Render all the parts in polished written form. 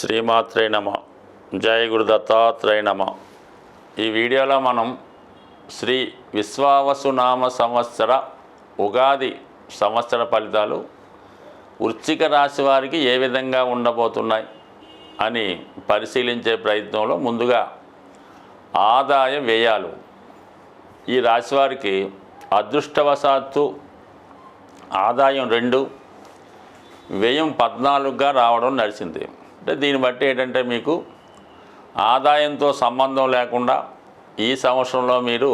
శ్రీమాత్రే నమ. జయ గురు దత్తాత్రేయ నమ. ఈ వీడియోలో మనం శ్రీ విశ్వావసునామ సంవత్సర ఉగాది సంవత్సర ఫలితాలు వృశ్చిక రాశి వారికి ఏ విధంగా ఉండబోతున్నాయి అని పరిశీలించే ప్రయత్నంలో ముందుగా ఆదాయ వ్యయాలు. ఈ రాశి వారికి అదృష్టవశాత్తు ఆదాయం 2, వ్యయం 14గా రావడం నడిచింది. అంటే దీన్ని బట్టి ఏంటంటే మీకు ఆదాయంతో సంబంధం లేకుండా ఈ సంవత్సరంలో మీరు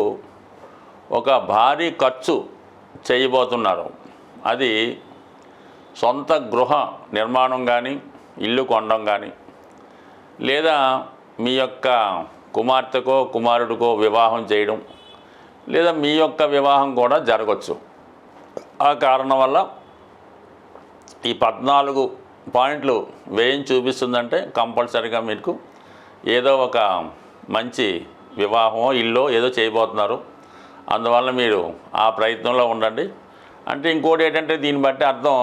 ఒక భారీ ఖర్చు చేయబోతున్నారు. అది సొంత గృహ నిర్మాణం కానీ, ఇల్లు కొనడం కానీ, లేదా మీ యొక్క కుమార్తెకో కుమారుడికో వివాహం చేయడం, లేదా మీ యొక్క వివాహం కూడా జరగవచ్చు. ఆ కారణం వల్ల ఈ 14 పాయింట్లు వ్యయం చూపిస్తుందంటే కంపల్సరీగా మీకు ఏదో ఒక మంచి వివాహమో ఇల్లు ఏదో చేయబోతున్నారు. అందువల్ల మీరు ఆ ప్రయత్నంలో ఉండండి. అంటే ఇంకోటి ఏంటంటే దీన్ని బట్టి అర్థం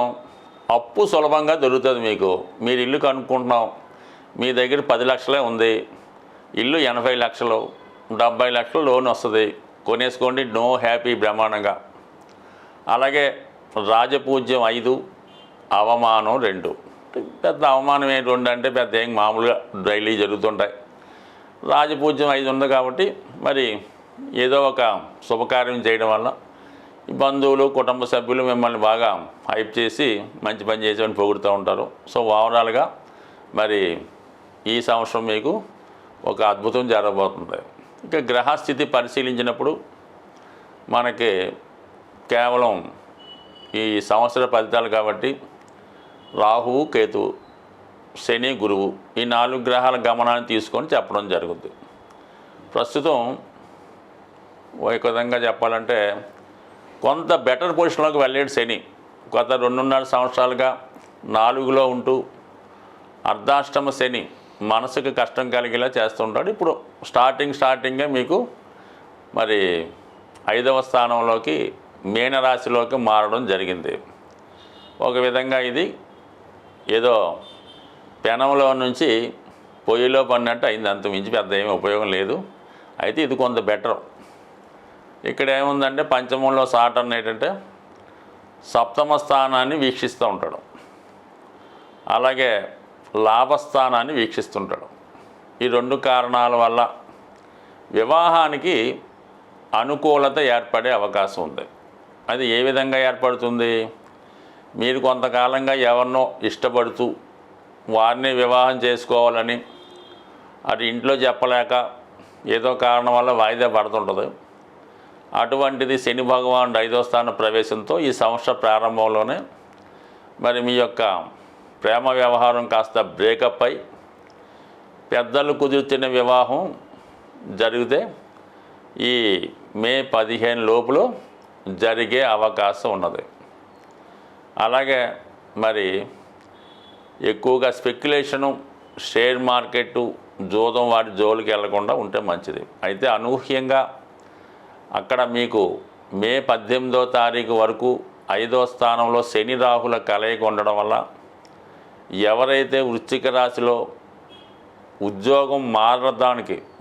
అప్పు సులభంగా దొరుకుతుంది మీకు. మీరు ఇల్లు కనుక్కుంటున్నాం, మీ దగ్గర 10 లక్షలే ఉంది, ఇల్లు 80 లక్షలు 70 లక్షలు లోన్ వస్తుంది, కొనేసుకోండి, నో హ్యాపీ బ్రహ్మాండంగా. అలాగే రాజపూజ్యం 5, అవమానం 2. పెద్ద అవమానం ఏంటి 2 అంటే పెద్ద ఏం మామూలుగా డైలీ జరుగుతుంటాయి. రాజపూజ్యం 5 ఉంది కాబట్టి మరి ఏదో ఒక శుభకార్యం చేయడం వల్ల ఈ బంధువులు కుటుంబ సభ్యులు మిమ్మల్ని బాగా హైప్ చేసి మంచి పని చేసేవని పొగుడుతూ ఉంటారు. సో ఓవరాల్గా మరి ఈ సంవత్సరం మీకు ఒక అద్భుతం జరగబోతుంది. ఇక గ్రహస్థితి పరిశీలించినప్పుడు మనకి కేవలం ఈ సంవత్సర ఫలితాలు కాబట్టి రాహువు, కేతువు, శని, గురువు ఈ 4 గ్రహాల గమనాన్ని తీసుకొని చెప్పడం జరుగుతుంది. ప్రస్తుతం ఒక విధంగా చెప్పాలంటే కొంత బెటర్ పొజిషన్లోకి వెళ్ళాడు శని. గత 2.5 సంవత్సరాలుగా 4లో ఉంటూ అర్ధాష్టమ శని మనసుకు కష్టం కలిగేలా చేస్తుంటాడు. ఇప్పుడు స్టార్టింగే మీకు మరి 5వ స్థానంలోకి మీనరాశిలోకి మారడం జరిగింది. ఒక విధంగా ఇది ఏదో పెనంలో నుంచి పొయ్యిలో పడినట్టు అయింది, అంత మించి పెద్ద ఏమీ ఉపయోగం లేదు. అయితే ఇది కొంత బెటర్. ఇక్కడ ఏముందంటే పంచమంలో సాటర్న్ ఏంటంటే సప్తమ స్థానాన్ని వీక్షిస్తూ ఉంటాడు, అలాగే లాభస్థానాన్ని వీక్షిస్తుంటాడు. ఈ 2 కారణాల వల్ల వివాహానికి అనుకూలత ఏర్పడే అవకాశం ఉంది. అది ఏ విధంగా ఏర్పడుతుంది? మీరు కొంతకాలంగా ఎవరినో ఇష్టపడుతూ వారిని వివాహం చేసుకోవాలని అది ఇంట్లో చెప్పలేక ఏదో కారణం వల్ల వాయిదా పడుతుంటుంది. అటువంటిది శని భగవానుడు 5వ స్థాన ప్రవేశంతో ఈ సంవత్సర ప్రారంభంలోనే మరి మీ యొక్క ప్రేమ వ్యవహారం కాస్త బ్రేకప్ అయి పెద్దలు కుదుర్చిన వివాహం జరిగితే ఈ మే 15 లోపులో జరిగే అవకాశం ఉన్నది. అలాగే మరి ఎక్కువగా స్పెక్యులేషను, షేర్ మార్కెట్టు, జూదం వాటి జోలికి వెళ్లకుండా ఉంటే మంచిది. అయితే అనూహ్యంగా అక్కడ మీకు మే 18వ తారీఖు వరకు 5వ స్థానంలో శని రాహుల కలయిక ఉండడం వల్ల ఎవరైతే వృశ్చిక రాశిలో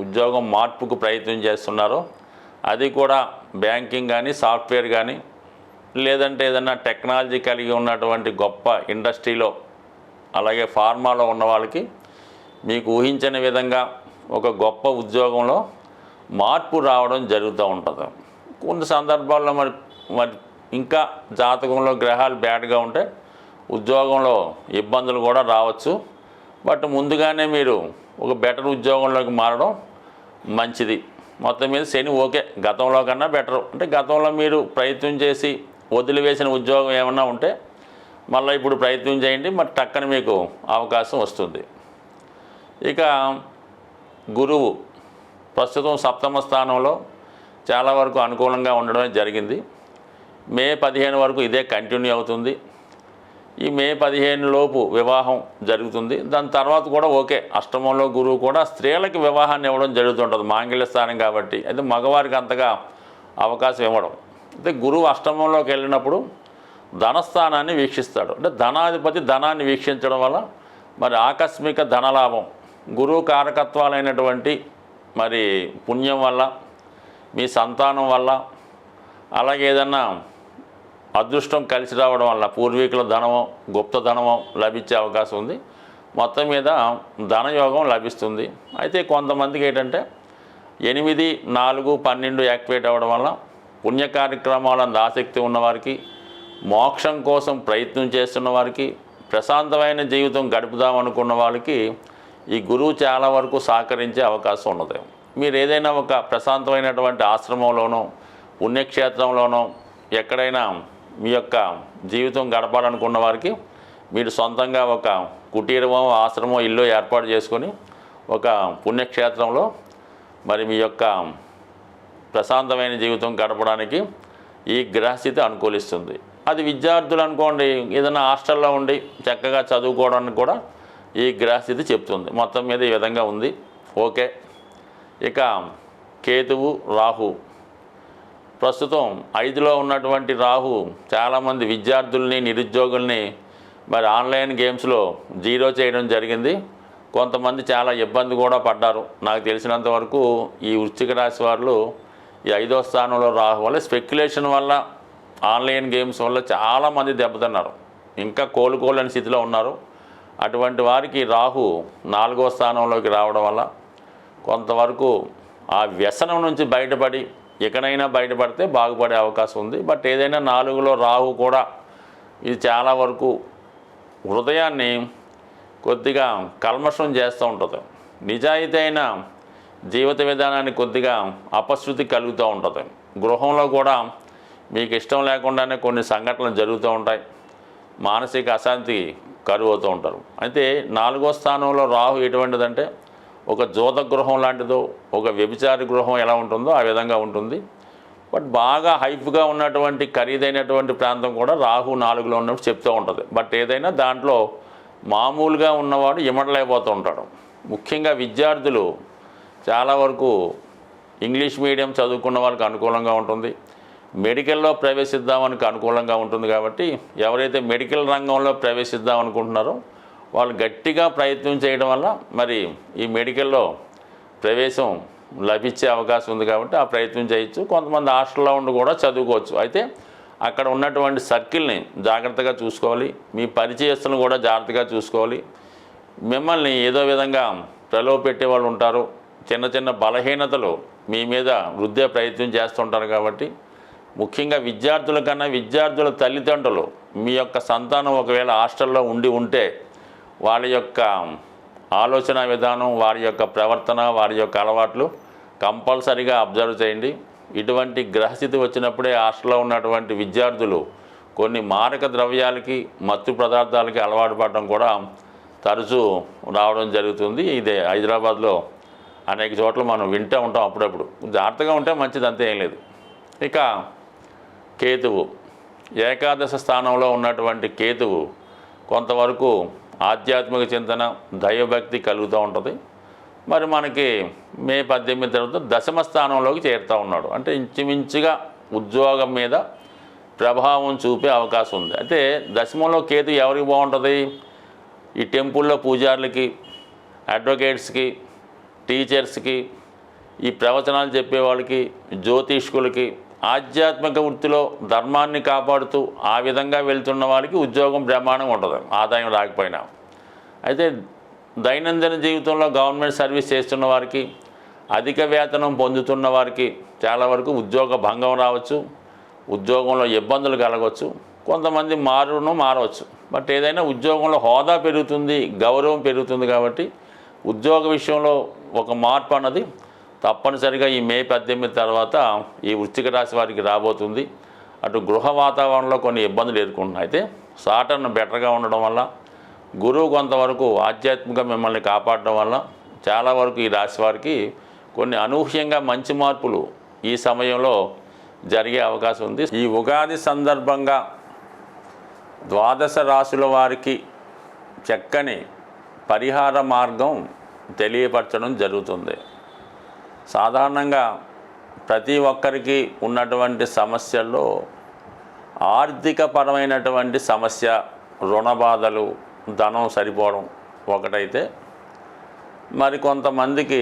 ఉద్యోగం మార్పుకు ప్రయత్నం చేస్తున్నారో, అది కూడా బ్యాంకింగ్ కానీ, సాఫ్ట్వేర్ కానీ, లేదంటే ఏదన్నా టెక్నాలజీ కలిగి ఉన్నటువంటి గొప్ప ఇండస్ట్రీలో, అలాగే ఫార్మాలో ఉన్న వాళ్ళకి మీకు ఊహించని విధంగా ఒక గొప్ప ఉద్యోగంలో మార్పు రావడం జరుగుతూ ఉంటుంది. కొన్ని సందర్భాల్లో మరి ఇంకా జాతకంలో గ్రహాలు బ్యాడ్గా ఉంటే ఉద్యోగంలో ఇబ్బందులు కూడా రావచ్చు. బట్ ముందుగానే మీరు ఒక బెటర్ ఉద్యోగంలోకి మారడం మంచిది. మొత్తం మీద శని ఓకే, గతంలో కన్నా బెటరు. అంటే గతంలో మీరు ప్రయత్నం చేసి వదిలివేసిన ఉద్యోగం ఏమన్నా ఉంటే మళ్ళీ ఇప్పుడు ప్రయత్నం చేయండి, మరి టక్కన మీకు అవకాశం వస్తుంది. ఇక గురువు ప్రస్తుతం 7వ స్థానంలో చాలా వరకు అనుకూలంగా ఉండడమే జరిగింది. మే 15 వరకు ఇదే కంటిన్యూ అవుతుంది. ఈ మే 15 లోపు వివాహం జరుగుతుంది. దాని తర్వాత కూడా ఓకే, అష్టమంలో గురువు కూడా స్త్రీలకు వివాహాన్ని ఇవ్వడం జరుగుతుంటుంది, మాంగళ్య స్థానం కాబట్టి. అయితే మగవారికి అంతగా అవకాశం ఇవ్వడం. అయితే గురువు అష్టమంలోకి వెళ్ళినప్పుడు ధనస్థానాన్ని వీక్షిస్తాడు. అంటే ధనాధిపతి ధనాన్ని వీక్షించడం వల్ల మరి ఆకస్మిక ధనలాభం గురువు కారకత్వాలైనటువంటి మరి పుణ్యం వల్ల, మీ సంతానం వల్ల, అలాగే ఏదన్నా అదృష్టం కలిసి రావడం వల్ల పూర్వీకుల ధనమో గుప్తధనమో లభించే అవకాశం ఉంది. మొత్తం మీద ధనయోగం లభిస్తుంది. అయితే కొంతమందికి ఏంటంటే 8, 4, 12 యాక్టివేట్ అవ్వడం వల్ల పుణ్య కార్యక్రమాలందు ఆసక్తి ఉన్నవారికి, మోక్షం కోసం ప్రయత్నం చేస్తున్న వారికి, ప్రశాంతమైన జీవితం గడుపుదామనుకున్న వాళ్ళకి ఈ గురువు చాలా వరకు సహకరించే అవకాశం ఉన్నది. మీరు ఏదైనా ఒక ప్రశాంతమైనటువంటి ఆశ్రమంలోనో పుణ్యక్షేత్రంలోనో ఎక్కడైనా మీ యొక్క జీవితం గడపాలనుకున్న వారికి మీరు సొంతంగా ఒక కుటీరమో ఆశ్రమం ఇల్లు ఏర్పాటు చేసుకొని ఒక పుణ్యక్షేత్రంలో మరి మీ యొక్క ప్రశాంతమైన జీవితం గడపడానికి ఈ గ్రహస్థితి అనుకూలిస్తుంది. అది విద్యార్థులు అనుకోండి, ఏదైనా హాస్టల్లో ఉండి చక్కగా చదువుకోవడానికి కూడా ఈ గ్రహస్థితి చెప్తుంది. మొత్తం మీద ఈ విధంగా ఉంది. ఓకే. ఇక కేతువు, రాహు. ప్రస్తుతం 5లో ఉన్నటువంటి రాహు చాలామంది విద్యార్థుల్ని, నిరుద్యోగుల్ని మరి ఆన్లైన్ గేమ్స్లో జీరో చేయడం జరిగింది. కొంతమంది చాలా ఇబ్బంది కూడా పడ్డారు. నాకు తెలిసినంత వరకు ఈ వృశ్చిక రాశి వాళ్ళు ఈ 5వ స్థానంలో రాహు వల్ల, స్పెక్యులేషన్ వల్ల, ఆన్లైన్ గేమ్స్ వల్ల చాలామంది దెబ్బతిన్నారు. ఇంకా కోలుకోలేని స్థితిలో ఉన్నారు. అటువంటి వారికి రాహు 4వ స్థానంలోకి రావడం వల్ల కొంతవరకు ఆ వ్యసనం నుంచి బయటపడి ఎక్కడైనా బయటపడితే బాగుపడే అవకాశం ఉంది. బట్ ఏదైనా 4లో రాహు కూడా ఇది చాలా వరకు హృదయాన్ని కొద్దిగా కల్మషం చేస్తూ ఉంటుంది. నిజాయితీ అయిన జీవిత విధానాన్ని కొద్దిగా అపశృతి కలుగుతూ ఉంటుంది. గృహంలో కూడా మీకు ఇష్టం లేకుండానే కొన్ని సంఘటనలు జరుగుతూ ఉంటాయి. మానసిక అశాంతి కరువు అవుతూ ఉంటారు. అయితే 4వ స్థానంలో రాహు ఎటువంటిదంటే ఒక జోత గృహం లాంటిదో, ఒక వ్యభిచారి గృహం ఎలా ఉంటుందో ఆ విధంగా ఉంటుంది. బట్ బాగా హైప్గా ఉన్నటువంటి ఖరీదైనటువంటి ప్రాంతం కూడా రాహు 4లో ఉన్నప్పుడు చెప్తూ ఉంటుంది. బట్ ఏదైనా దాంట్లో మామూలుగా ఉన్నవాడు ఇమడలేకపోతూ ఉంటాడు. ముఖ్యంగా విద్యార్థులు చాలా వరకు ఇంగ్లీష్ మీడియం చదువుకున్న వాళ్ళకి అనుకూలంగా ఉంటుంది. మెడికల్లో ప్రవేశిద్దామనికి అనుకూలంగా ఉంటుంది. కాబట్టి ఎవరైతే మెడికల్ రంగంలో ప్రవేశిద్దాం అనుకుంటున్నారో వాళ్ళు గట్టిగా ప్రయత్నం చేయడం వల్ల మరి ఈ మెడికల్లో ప్రవేశం లభించే అవకాశం ఉంది. కాబట్టి ఆ ప్రయత్నం చేయొచ్చు. కొంతమంది హాస్టల్లో ఉండి కూడా చదువుకోవచ్చు. అయితే అక్కడ ఉన్నటువంటి సర్కిల్ని జాగ్రత్తగా చూసుకోవాలి. మీ పరిచయస్తులను కూడా జాగ్రత్తగా చూసుకోవాలి. మిమ్మల్ని ఏదో విధంగా ప్రలోభ పెట్టే వాళ్ళు ఉంటారు. చిన్న చిన్న బలహీనతలు మీ మీద రుద్దే ప్రయత్నం చేస్తుంటారు. కాబట్టి ముఖ్యంగా విద్యార్థుల కన్నా విద్యార్థుల తల్లిదండ్రులు మీ యొక్క సంతానం ఒకవేళ హాస్టల్లో ఉంటే వాళ్ళ యొక్క ఆలోచన విధానం, వారి యొక్క ప్రవర్తన, వారి యొక్క అలవాట్లు కంపల్సరీగా అబ్జర్వ్ చేయండి. ఇటువంటి గ్రహస్థితి వచ్చినప్పుడే హాస్టల్లో ఉన్నటువంటి విద్యార్థులు కొన్ని మారక ద్రవ్యాలకి, మత్తు పదార్థాలకి అలవాటు పడడం కూడా తరచూ రావడం జరుగుతుంది. ఇదే హైదరాబాద్లో అనేక చోట్ల మనం వింటూ ఉంటాం. అప్పుడప్పుడు జాగ్రత్తగా ఉంటే మంచిది, అంతే ఏం లేదు. ఇక కేతువు, ఏకాదశ స్థానంలో ఉన్నటువంటి కేతువు కొంతవరకు ఆధ్యాత్మిక చింతన, దైవభక్తి కలుగుతూ ఉంటుంది. మరి మనకి మే 18 తర్వాత 10వ స్థానంలోకి చేరుతూ ఉన్నాడు. అంటే ఇంచుమించుగా ఉద్యోగం మీద ప్రభావం చూపే అవకాశం ఉంది. అయితే 10లో కేతు ఎవరికి బాగుంటుంది? ఈ టెంపుల్లో పూజారులకి, అడ్వకేట్స్కి, టీచర్స్కి, ఈ ప్రవచనాలు చెప్పేవాళ్ళకి, జ్యోతిష్కులకి, ఆధ్యాత్మిక వృత్తిలో ధర్మాన్ని కాపాడుతూ ఆ విధంగా వెళ్తున్న వాళ్ళకి ఉద్యోగం బ్రహ్మాండంగా ఉంటుంది, ఆదాయం రాకపోయినా. అయితే దైనందిన జీవితంలో గవర్నమెంట్ సర్వీస్ చేస్తున్న వారికి, అధిక వేతనం పొందుతున్న వారికి చాలా వరకు ఉద్యోగ భంగం రావచ్చు, ఉద్యోగంలో ఇబ్బందులు కలగవచ్చు. కొంతమంది మారవచ్చు. బట్ ఏదైనా ఉద్యోగంలో హోదా పెరుగుతుంది, గౌరవం పెరుగుతుంది. కాబట్టి ఉద్యోగ విషయంలో ఒక మార్పు అన్నది తప్పనిసరిగా ఈ మే 18 తర్వాత ఈ వృశ్చిక రాశి వారికి రాబోతుంది. అటు గృహ వాతావరణంలో కొన్ని ఇబ్బందులు ఎదుర్కొంటున్నాయి. అయితే సాటర్న్ బెటర్గా ఉండడం వల్ల, గురువు కొంతవరకు ఆధ్యాత్మికంగా మిమ్మల్ని కాపాడడం వల్ల చాలా వరకు ఈ రాశి వారికి కొన్ని అనూహ్యంగా మంచి మార్పులు ఈ సమయంలో జరిగే అవకాశం ఉంది. ఈ ఉగాది సందర్భంగా ద్వాదశ రాశుల వారికి చక్కని పరిహార మార్గం తెలియపరచడం జరుగుతుంది. సాధారణంగా ప్రతి ఒక్కరికి ఉన్నటువంటి సమస్యల్లో ఆర్థికపరమైనటువంటి సమస్య, రుణ బాధలు, ధనం సరిపోవడం, ఒకటైతే మరి కొంతమందికి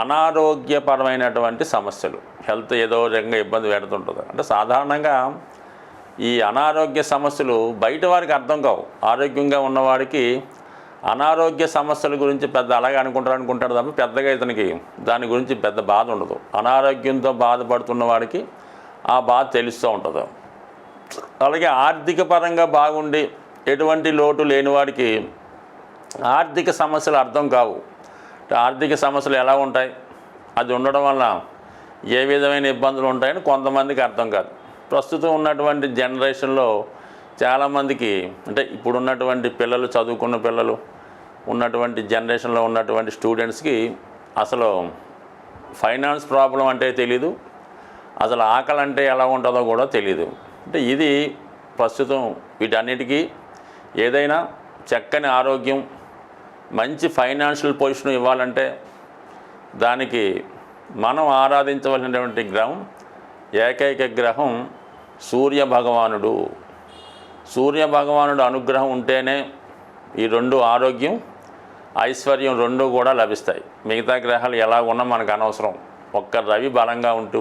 అనారోగ్యపరమైనటువంటి సమస్యలు, హెల్త్ ఏదో రకంగా ఇబ్బంది పెడుతుంటుంది. అంటే సాధారణంగా ఈ అనారోగ్య సమస్యలు బయట వారికి అర్థం కావు. ఆరోగ్యంగా ఉన్నవాడికి అనారోగ్య సమస్యల గురించి పెద్ద అలాగే అనుకుంటాడు తప్ప పెద్దగా ఇతనికి దాని గురించి పెద్ద బాధ ఉండదు. అనారోగ్యంతో బాధపడుతున్న వాడికి ఆ బాధ తెలుస్తూ ఉంటుంది. అలాగే ఆర్థిక పరంగా బాగుండి ఎటువంటి లోటు లేని వాడికి ఆర్థిక సమస్యలు అర్థం కావు. ఆర్థిక సమస్యలు ఎలా ఉంటాయి, అది ఉండడం వల్ల ఏ విధమైన ఇబ్బందులు ఉంటాయని కొంతమందికి అర్థం కాదు. ప్రస్తుతం ఉన్నటువంటి జనరేషన్లో చాలామందికి, అంటే ఇప్పుడున్నటువంటి పిల్లలు, చదువుకున్న పిల్లలు ఉన్నటువంటి జనరేషన్లో ఉన్నటువంటి స్టూడెంట్స్కి అసలు ఫైనాన్స్ ప్రాబ్లం అంటే తెలీదు, అసలు ఆకలి అంటే ఎలా ఉంటుందో కూడా తెలీదు. అంటే ఇది ప్రస్తుతం వీటన్నిటికీ ఏదైనా చక్కని ఆరోగ్యం, మంచి ఫైనాన్షియల్ పొజిషన్ ఇవ్వాలంటే దానికి మనం ఆరాధించవలసినటువంటి గ్రహం, ఏకైక గ్రహం సూర్య భగవానుడు. సూర్య భగవానుడు అనుగ్రహం ఉంటేనే ఈ రెండు, ఆరోగ్యం ఐశ్వర్యం రెండు కూడా లభిస్తాయి. మిగతా గ్రహాలు ఎలా ఉన్నా మనకు అనవసరం. ఒక్క రవి బలంగా ఉంటూ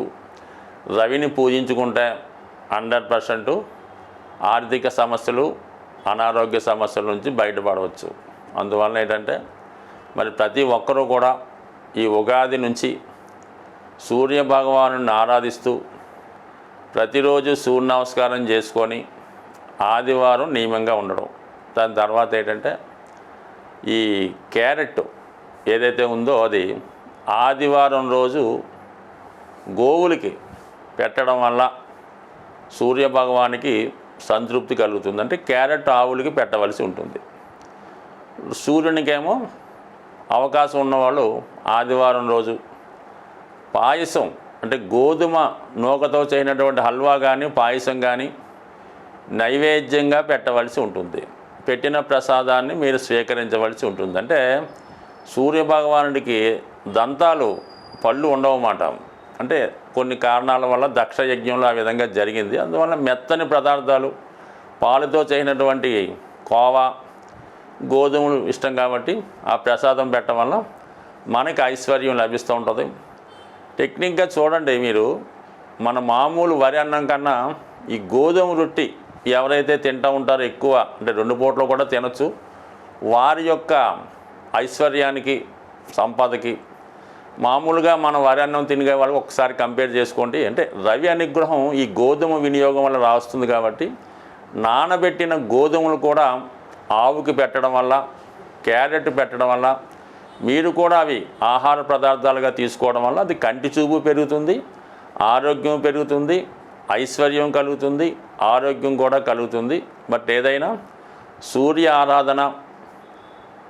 రవిని పూజించుకుంటే 100% ఆర్థిక సమస్యలు, అనారోగ్య సమస్యల నుంచి బయటపడవచ్చు. అందువల్ల ఏంటంటే మరి ప్రతి ఒక్కరూ కూడా ఈ ఉగాది నుంచి సూర్య భగవానుని ఆరాధిస్తూ ప్రతిరోజు సూర్య నమస్కారం చేసుకొని ఆదివారం నియమంగా ఉండడం. దాని తర్వాత ఏంటంటే ఈ క్యారెట్ ఏదైతే ఉందో అది ఆదివారం రోజు గోవులకి పెట్టడం వల్ల సూర్య భగవానికి సంతృప్తి కలుగుతుంది. అంటే క్యారెట్ ఆవులకి పెట్టవలసి ఉంటుంది. సూర్యునికేమో అవకాశం ఉన్నవాళ్ళు ఆదివారం రోజు పాయసం, అంటే గోధుమ నూకతో చేయనటువంటి హల్వా కానీ పాయసం కానీ నైవేద్యంగా పెట్టవలసి ఉంటుంది. పెట్టిన ప్రసాదాన్ని మీరు స్వీకరించవలసి ఉంటుంది. అంటే సూర్యభగవానుడికి దంతాలు, పళ్ళు ఉండవన్నమాట. అంటే కొన్ని కారణాల వల్ల దక్ష యజ్ఞంలో ఆ విధంగా జరిగింది. అందువల్ల మెత్తని పదార్థాలు, పాలుతో చేసినటువంటి కోవా, గోధుమలు ఇష్టం కాబట్టి ఆ ప్రసాదం పెట్టడం వల్ల మనకి ఐశ్వర్యం లభిస్తూ ఉంటుంది. టెక్నిక్గా చూడండి, మీరు మన మామూలు వరి అన్నం కన్నా ఈ గోధుమ రొట్టి ఎవరైతే తింటూ ఉంటారో ఎక్కువ, అంటే 2 పూటలు కూడా తినచ్చు, వారి యొక్క ఐశ్వర్యానికి, సంపదకి మామూలుగా మన వరి అన్నం తినే వాళ్ళు ఒకసారి కంపేర్ చేసుకోండి. అంటే రవి అనుగ్రహం ఈ గోధుమ వినియోగం వల్ల రాస్తుంది కాబట్టి నానబెట్టిన గోధుమలు కూడా ఆవుకి పెట్టడం వల్ల, క్యారెట్ పెట్టడం వల్ల, మీరు కూడా అవి ఆహార పదార్థాలుగా తీసుకోవడం వల్ల అది కంటి చూపు పెరుగుతుంది, ఆరోగ్యం పెరుగుతుంది, ఐశ్వర్యం కలుగుతుంది, ఆరోగ్యం కూడా కలుగుతుంది. బట్ ఏదైనా సూర్య ఆరాధన,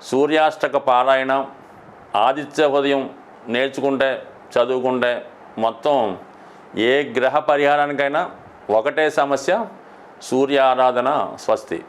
సూర్యాష్టక పారాయణ, ఆదిత్య ఉదయం నేర్చుకుంటే, చదువుకుంటే మొత్తం ఏ గ్రహ పరిహారానికైనా ఒకటే సమస్య, సూర్య ఆరాధన. స్వస్తి.